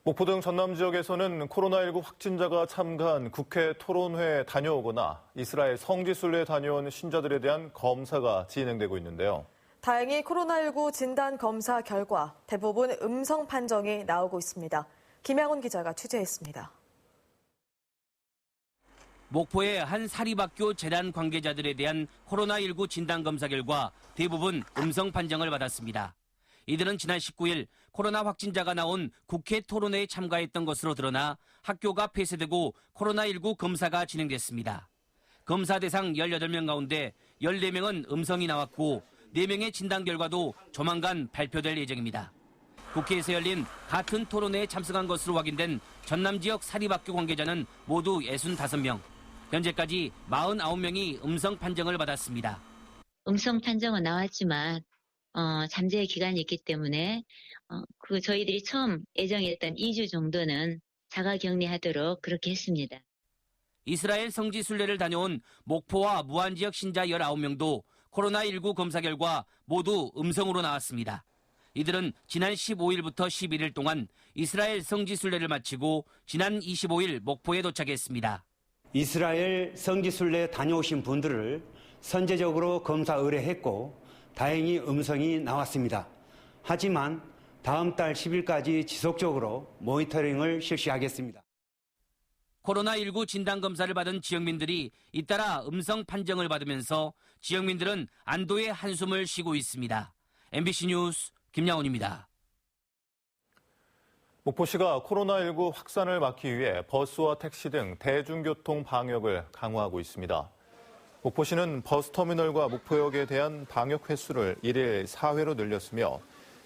목포 등 전남 지역에서는 코로나19 확진자가 참가한 국회 토론회에 다녀오거나 이스라엘 성지순례에 다녀온 신자들에 대한 검사가 진행되고 있는데요. 다행히 코로나19 진단 검사 결과 대부분 음성 판정이 나오고 있습니다. 김양훈 기자가 취재했습니다. 목포의 한 사립학교 재단 관계자들에 대한 코로나19 진단 검사 결과 대부분 음성 판정을 받았습니다. 이들은 지난 19일 코로나 확진자가 나온 국회 토론회에 참가했던 것으로 드러나 학교가 폐쇄되고 코로나19 검사가 진행됐습니다. 검사 대상 18명 가운데 14명은 음성이 나왔고 4명의 진단 결과도 조만간 발표될 예정입니다. 국회에서 열린 같은 토론회에 참석한 것으로 확인된 전남 지역 사립학교 관계자는 모두 65명. 현재까지 49명이 음성 판정을 받았습니다. 음성 판정은 나왔지만 잠재 기간이 있기 때문에 저희들이 처음 예정했던 2주 정도는 자가격리하도록 그렇게 했습니다. 이스라엘 성지순례를 다녀온 목포와 무안 지역 신자 19명도 코로나19 검사 결과 모두 음성으로 나왔습니다. 이들은 지난 15일부터 11일 동안 이스라엘 성지순례를 마치고 지난 25일 목포에 도착했습니다. 이스라엘 성지순례 다녀오신 분들을 선제적으로 검사 의뢰했고 다행히 음성이 나왔습니다. 하지만 다음 달 10일까지 지속적으로 모니터링을 실시하겠습니다. 코로나19 진단검사를 받은 지역민들이 잇따라 음성 판정을 받으면서 지역민들은 안도의 한숨을 쉬고 있습니다. MBC 뉴스 김양훈입니다. 목포시가 코로나19 확산을 막기 위해 버스와 택시 등 대중교통 방역을 강화하고 있습니다. 목포시는 버스터미널과 목포역에 대한 방역 횟수를 1일 4회로 늘렸으며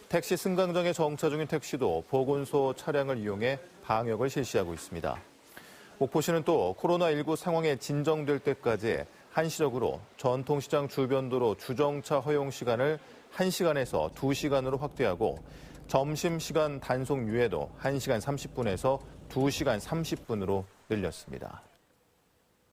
택시 승강장에 정차 중인 택시도 보건소 차량을 이용해 방역을 실시하고 있습니다. 목포시는 또 코로나19 상황이 진정될 때까지 한시적으로 전통시장 주변도로 주정차 허용 시간을 1시간에서 2시간으로 확대하고 점심시간 단속 유예도 1시간 30분에서 2시간 30분으로 늘렸습니다.